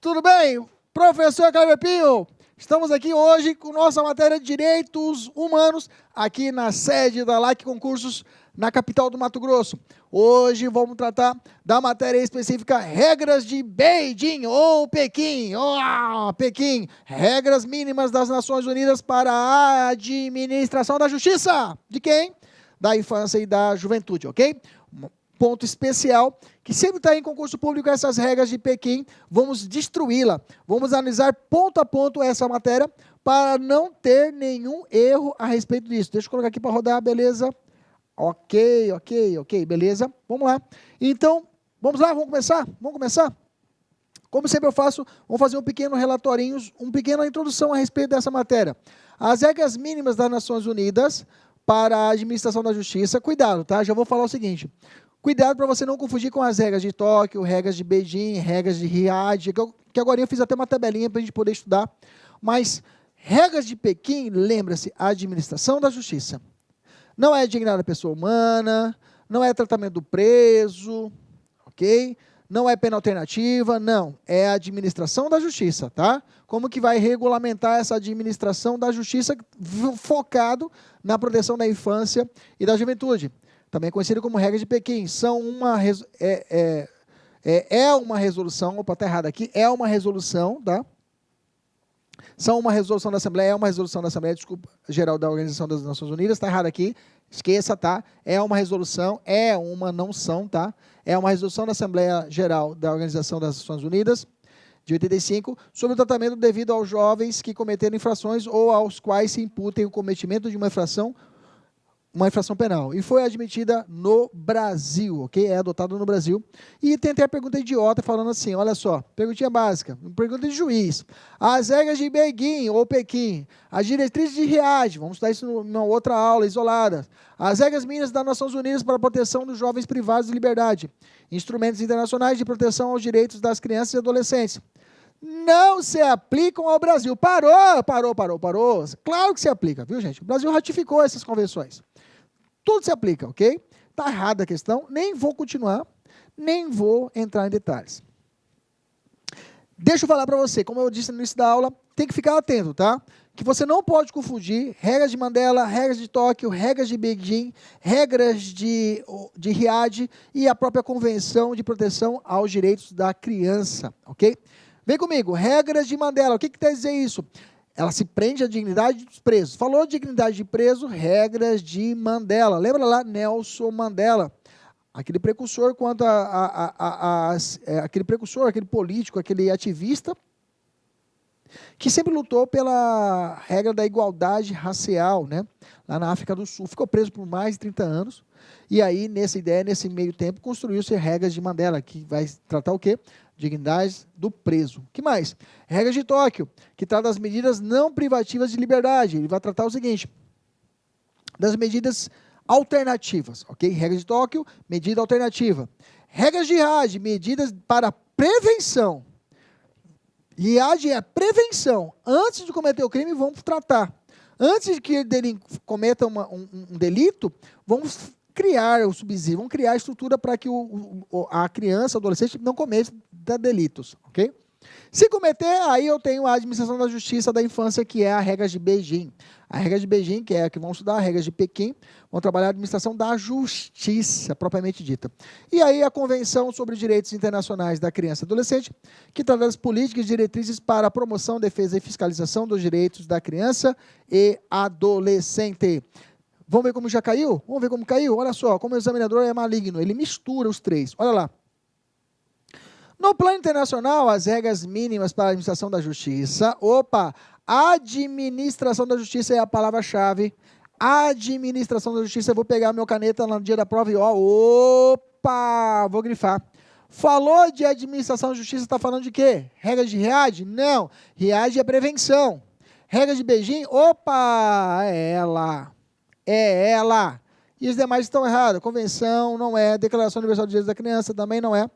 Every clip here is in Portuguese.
Tudo bem? Professor Carpinho, estamos aqui hoje com nossa matéria de Direitos Humanos, aqui na sede da LAC Concursos, na capital do Mato Grosso. Hoje vamos tratar da matéria específica Regras de Beijing ou Pequim. Pequim, regras mínimas das Nações Unidas para a administração da justiça. De quem? Da infância e da juventude, ok? Ponto especial, que sempre está em concurso público essas regras de Pequim, vamos destruí-la, vamos analisar ponto a ponto essa matéria, para não ter nenhum erro a respeito disso. Deixa eu colocar aqui para rodar, beleza? Ok, beleza? Vamos lá. Então, vamos lá, vamos começar? Vamos começar? Como sempre eu faço, vamos fazer um pequeno relatorinho, uma pequena introdução a respeito dessa matéria. As regras mínimas das Nações Unidas para a administração da justiça, cuidado, tá? Já vou falar o seguinte. Cuidado para você não confundir com as regras de Tóquio, regras de Beijing, regras de Riad, que agora eu fiz até uma tabelinha para a gente poder estudar. Mas regras de Pequim, lembra-se, a administração da justiça. Não é dignidade da pessoa humana, não é tratamento do preso, ok? Não é pena alternativa, não. É a administração da justiça, tá? Como que vai regulamentar essa administração da justiça focado na proteção da infância e da juventude? Também conhecido como regras de Pequim, são uma uma resolução, opa, está errado aqui, é uma resolução, tá? São uma resolução da Assembleia, desculpa, geral da Organização das Nações Unidas, está errado aqui, esqueça, tá? É uma resolução, não são, tá? É uma resolução da Assembleia Geral da Organização das Nações Unidas, de 85, sobre o tratamento devido aos jovens que cometeram infrações ou aos quais se imputem o cometimento de uma infração penal, e foi admitida no Brasil, ok? É adotada no Brasil. E tem até a pergunta idiota falando assim, olha só, perguntinha básica, pergunta de juiz. As regras de Beijing ou Pequim, as diretrizes de Riad, vamos estudar isso numa outra aula isolada. As regras mínimas das Nações Unidas para a proteção dos jovens privados de liberdade. Instrumentos internacionais de proteção aos direitos das crianças e adolescentes. Não se aplicam ao Brasil. Parou. Claro que se aplica, viu, gente? O Brasil ratificou essas convenções. Tudo se aplica, ok? Está errada a questão, nem vou continuar, nem vou entrar em detalhes. Deixa eu falar para você, como eu disse no início da aula, tem que ficar atento, tá? Que você não pode confundir regras de Mandela, regras de Tóquio, regras de Beijing, regras de Riad e a própria Convenção de Proteção aos Direitos da Criança, ok? Vem comigo, regras de Mandela, o que quer dizer isso? Ela se prende à dignidade dos presos. Falou de dignidade de preso, regras de Mandela. Lembra lá, Nelson Mandela? Aquele precursor quanto aquele precursor, aquele político, aquele ativista, que sempre lutou pela regra da igualdade racial, né? Lá na África do Sul. Ficou preso por mais de 30 anos. E aí, nesse meio tempo, construiu-se regras de Mandela, que vai tratar o quê? Dignidade do preso. O que mais? Regras de Tóquio, que trata das medidas não privativas de liberdade. Ele vai tratar o seguinte, das medidas alternativas, ok? Regras de Tóquio, medida alternativa. Regras de Riad, medidas para prevenção. Riad é prevenção. Antes de cometer o crime, vamos tratar. Antes de que ele cometa um delito, vamos criar o subsídio, vamos criar a estrutura para que a criança, o adolescente, não cometa delitos, ok? Se cometer, aí eu tenho a administração da justiça da infância, que é a regra de Beijing. A regra de Beijing, que é a que vamos estudar, a regra de Pequim, vamos trabalhar a administração da justiça, propriamente dita. E aí a Convenção sobre os Direitos Internacionais da Criança e Adolescente, que trata das políticas e diretrizes para a promoção, defesa e fiscalização dos direitos da criança e adolescente. Vamos ver como já caiu? Vamos ver como caiu? Olha só, como o examinador é maligno, ele mistura os três. Olha lá. No plano internacional, as regras mínimas para a administração da justiça. Administração da justiça é a palavra-chave. Administração da justiça, eu vou pegar meu caneta no dia da prova e vou grifar. Falou de administração da justiça, está falando de quê? Regras de Riad? Não. Riad é prevenção. Regras de Beijing? É ela. É ela. E os demais estão errados. Convenção não é. Declaração Universal dos Direitos da Criança também não é.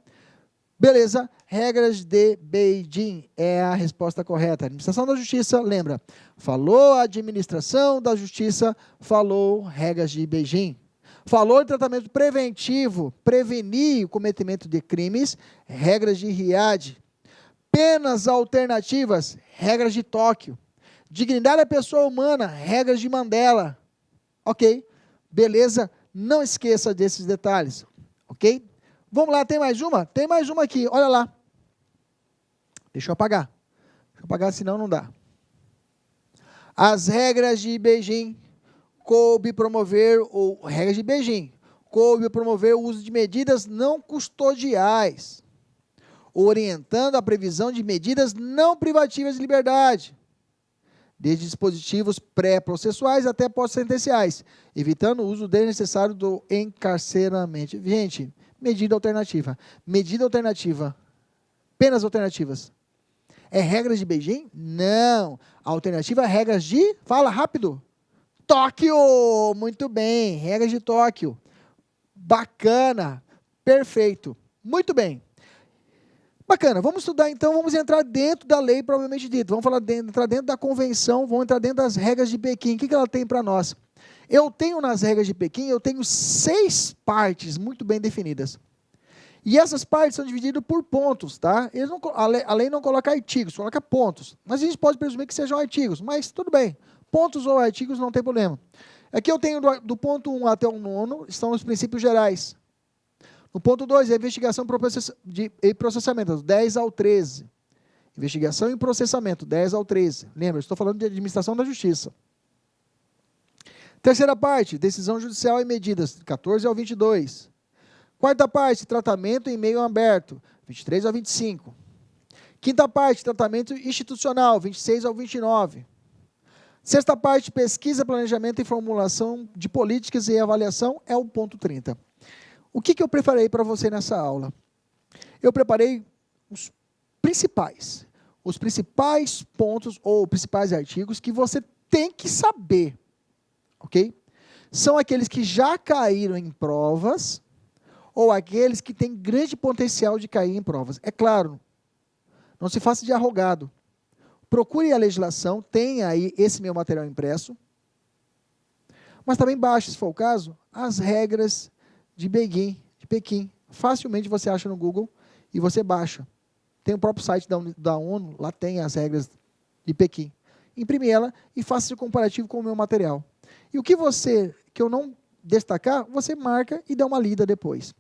Beleza, regras de Beijing é a resposta correta. Administração da justiça, lembra, falou administração da justiça, falou regras de Beijing. Falou em tratamento preventivo, prevenir o cometimento de crimes, regras de Riad. Penas alternativas, regras de Tóquio. Dignidade da pessoa humana, regras de Mandela. Ok? Beleza? Não esqueça desses detalhes. Ok? Vamos lá, tem mais uma? Tem mais uma aqui, olha lá. Deixa eu apagar. Deixa eu apagar, senão não dá. As regras de Beijing coube promover, ou regras de Beijing, coube promover o uso de medidas não custodiais, orientando a previsão de medidas não privativas de liberdade, desde dispositivos pré-processuais até pós-sentenciais, evitando o uso desnecessário do encarceramento. Gente, medida alternativa. Medida alternativa. Penas alternativas. É regras de Beijing? Não. A alternativa é regras de... Fala rápido. Tóquio. Muito bem. Regras de Tóquio. Bacana. Perfeito. Muito bem. Bacana. Vamos estudar então, vamos entrar dentro da lei propriamente dita. Vamos entrar dentro da convenção, vamos entrar dentro das regras de Pequim. O que ela tem para nós? Eu tenho nas regras de Pequim, eu tenho 6 partes muito bem definidas. E essas partes são divididas por pontos, tá? A lei não coloca artigos, coloca pontos. Mas a gente pode presumir que sejam artigos, mas tudo bem. Pontos ou artigos não tem problema. Aqui eu tenho do ponto 1 até o 9, estão os princípios gerais. No ponto 2, a investigação e processamento, 10 ao 13. Investigação e processamento, 10 ao 13. Lembra, estou falando de administração da justiça. Terceira parte, decisão judicial e medidas, 14 ao 22. Quarta parte, tratamento em meio aberto, 23 ao 25. Quinta parte, tratamento institucional, 26 ao 29. Sexta parte, pesquisa, planejamento e formulação de políticas e avaliação, é o ponto 30. O que eu preparei para você nessa aula? Eu preparei os principais pontos ou principais artigos que você tem que saber, ok? São aqueles que já caíram em provas ou aqueles que têm grande potencial de cair em provas. É claro, não se faça de arrogado. Procure a legislação, tenha aí esse meu material impresso, mas também baixe, se for o caso, as regras de Pequim. Facilmente você acha no Google e você baixa. Tem o próprio site da ONU, lá tem as regras de Pequim. Imprime ela e faça esse comparativo com o meu material. E o que eu não destacar, você marca e dá uma lida depois.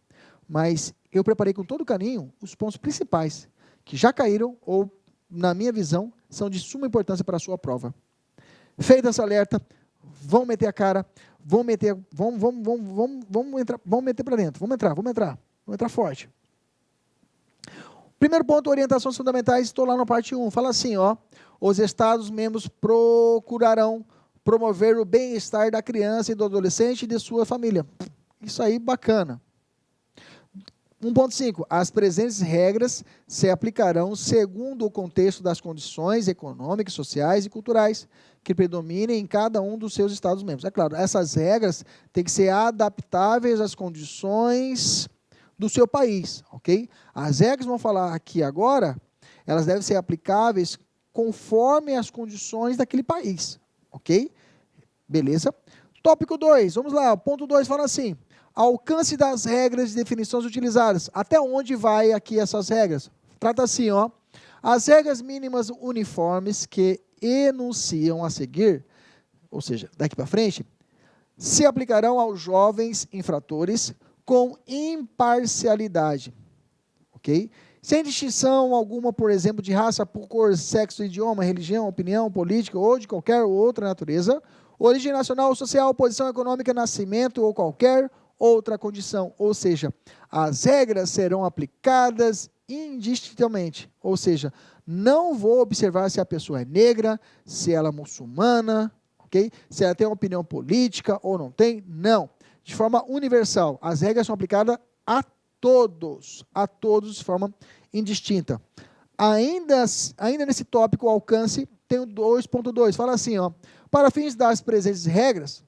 Mas eu preparei com todo carinho os pontos principais, que já caíram ou, na minha visão, são de suma importância para a sua prova. Feita essa alerta, vão meter a cara, vamos meter para dentro, vamos entrar forte. Primeiro ponto, orientações fundamentais, estou lá na parte 1, fala assim, ó, os Estados membros procurarão promover o bem-estar da criança e do adolescente e de sua família. Isso aí, bacana. 1.5, as presentes regras se aplicarão segundo o contexto das condições econômicas, sociais e culturais que predominem em cada um dos seus Estados membros. É claro, essas regras têm que ser adaptáveis às condições do seu país, ok? As regras, vamos falar aqui agora, elas devem ser aplicáveis conforme as condições daquele país, ok? Beleza? Tópico 2, vamos lá, ponto 2 fala assim, alcance das regras e definições utilizadas. Até onde vai aqui essas regras? Trata assim, ó, as regras mínimas uniformes que enunciam a seguir, ou seja, daqui para frente, se aplicarão aos jovens infratores com imparcialidade, ok? Sem distinção alguma, por exemplo, de raça, cor, sexo, idioma, religião, opinião, política ou de qualquer outra natureza, origem nacional ou social, posição econômica, nascimento ou qualquer outra condição. Ou seja, as regras serão aplicadas indistintamente. Ou seja, não vou observar se a pessoa é negra, se ela é muçulmana, ok? Se ela tem uma opinião política ou não tem. Não. De forma universal. As regras são aplicadas a todos de forma indistinta. Ainda nesse tópico, o alcance, tem o 2.2, fala assim, ó, para fins das presentes regras,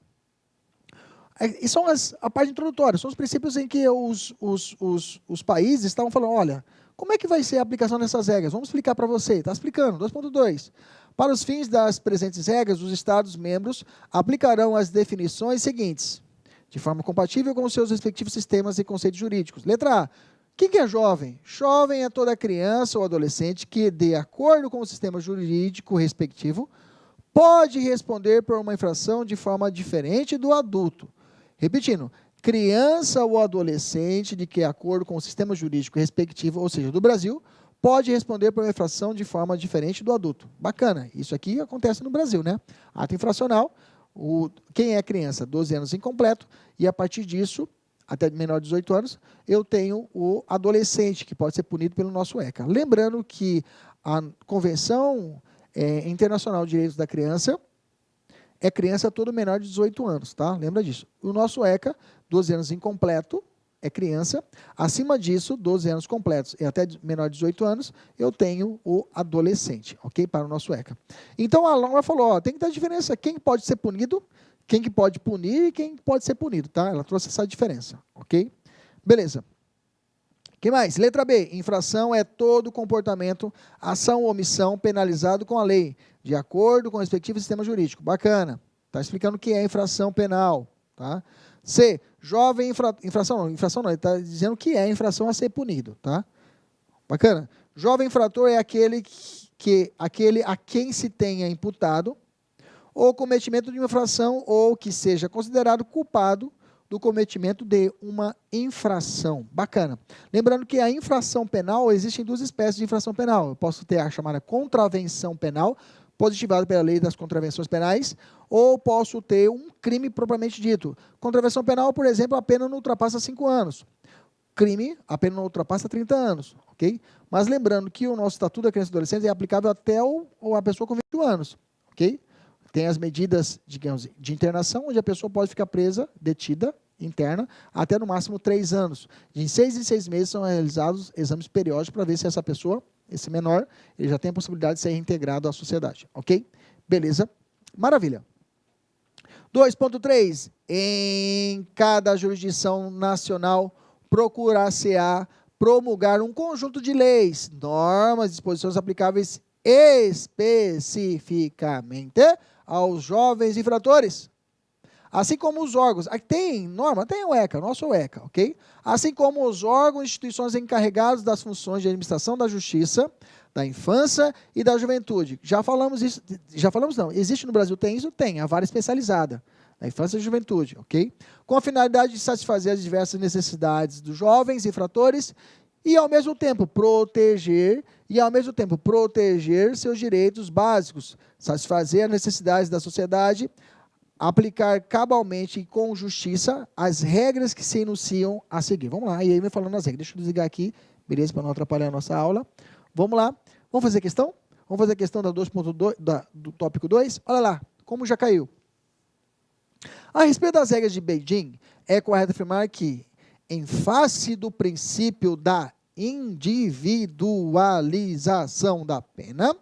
e são a parte introdutória, são os princípios em que os países estavam falando, olha, como é que vai ser a aplicação dessas regras? Vamos explicar para você, está explicando, 2.2. Para os fins das presentes regras, os Estados-membros aplicarão as definições seguintes, de forma compatível com os seus respectivos sistemas e conceitos jurídicos. Letra A, Quem que é jovem? Jovem é toda criança ou adolescente que, de acordo com o sistema jurídico respectivo, pode responder por uma infração de forma diferente do adulto. Repetindo, criança ou adolescente de que, de acordo com o sistema jurídico respectivo, ou seja, do Brasil, pode responder por uma infração de forma diferente do adulto. Bacana, isso aqui acontece no Brasil, né? Ato infracional, quem é criança, 12 anos incompleto, e a partir disso, até menor de 18 anos, eu tenho o adolescente, que pode ser punido pelo nosso ECA. Lembrando que a Convenção Internacional de Direitos da Criança é criança todo menor de 18 anos, tá? Lembra disso. O nosso ECA, 12 anos incompleto, é criança. Acima disso, 12 anos completos e até menor de 18 anos, eu tenho o adolescente, ok? Para o nosso ECA. Então, a norma falou, ó, tem que dar diferença. Quem pode ser punido, quem que pode punir e quem pode ser punido, tá? Ela trouxe essa diferença, ok? Beleza. O que mais? Letra B. Infração é todo comportamento, ação ou omissão penalizado com a lei, de acordo com o respectivo sistema jurídico. Bacana. Está explicando o que é infração penal, tá? C. Jovem infração não, ele está dizendo que é infração a ser punido, tá? Bacana. Jovem infrator é aquele a quem se tenha imputado o cometimento de uma infração ou que seja considerado culpado do cometimento de uma infração. Bacana. Lembrando que a infração penal, existem duas espécies de infração penal. Eu posso ter a chamada contravenção penal, positivada pela lei das contravenções penais, ou posso ter um crime propriamente dito. Contravenção penal, por exemplo, a pena não ultrapassa 5 anos. Crime, a pena não ultrapassa 30 anos, ok? Mas lembrando que o nosso Estatuto da Criança e do Adolescente é aplicável até a pessoa com 21 anos, ok? Tem as medidas, digamos, de internação, onde a pessoa pode ficar presa, detida, interna, até no máximo 3 anos. De 6 em 6 meses são realizados exames periódicos para ver se essa pessoa, esse menor, ele já tem a possibilidade de ser reintegrado à sociedade, ok? Beleza? Maravilha. 2.3. Em cada jurisdição nacional, procurar-se-á promulgar um conjunto de leis, normas, disposições aplicáveis especificamente aos jovens infratores, assim como os órgãos, aqui tem norma, tem o ECA, nosso ECA, ok? Assim como os órgãos e instituições encarregados das funções de administração da justiça, da infância e da juventude. Já falamos isso, não, existe no Brasil, tem isso? Tem, a vara especializada, da infância e juventude, ok? Com a finalidade de satisfazer as diversas necessidades dos jovens infratores e, ao mesmo tempo, proteger seus direitos básicos, satisfazer as necessidades da sociedade, aplicar cabalmente e com justiça as regras que se enunciam a seguir. Vamos lá, e aí me falando as regras. Deixa eu desligar aqui, beleza, para não atrapalhar a nossa aula. Vamos lá, vamos fazer a questão? Vamos fazer a questão da 2.2, do tópico 2? Olha lá, como já caiu. A respeito das regras de Beijing, é correto afirmar que, em face do princípio da individualização da pena,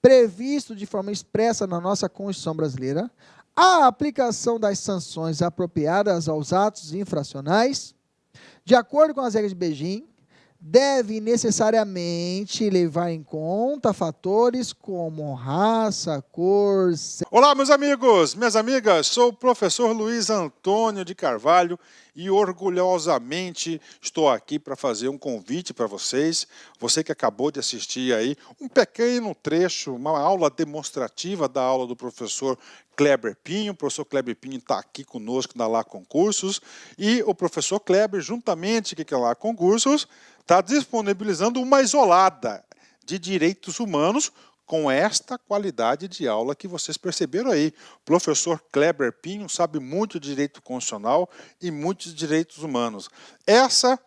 previsto de forma expressa na nossa Constituição brasileira, a aplicação das sanções apropriadas aos atos infracionais, de acordo com as regras de Beijing, deve necessariamente levar em conta fatores como raça, cor... Olá, meus amigos, minhas amigas, sou o professor Luiz Antônio de Carvalho e orgulhosamente estou aqui para fazer um convite para vocês, você que acabou de assistir aí um pequeno trecho, uma aula demonstrativa da aula do professor Kleber Pinho. O professor Kleber Pinho está aqui conosco na Lá Concursos e o professor Kleber, juntamente com a Lá Concursos, está disponibilizando uma isolada de direitos humanos com esta qualidade de aula que vocês perceberam aí. O professor Kleber Pinho sabe muito de direito constitucional e muitos direitos humanos. Essa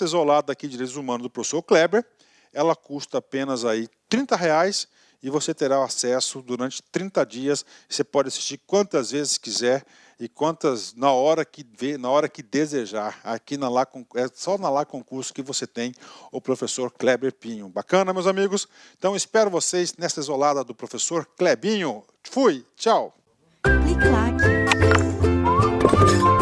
isolada aqui de direitos humanos do professor Kleber, ela custa apenas aí R$30 e você terá acesso durante 30 dias. Você pode assistir quantas vezes quiser e quantas na hora que desejar. Aqui é só na Lá Concurso que você tem o professor Kleber Pinho. Bacana, meus amigos? Então espero vocês nessa isolada do professor Klebinho. Fui, tchau!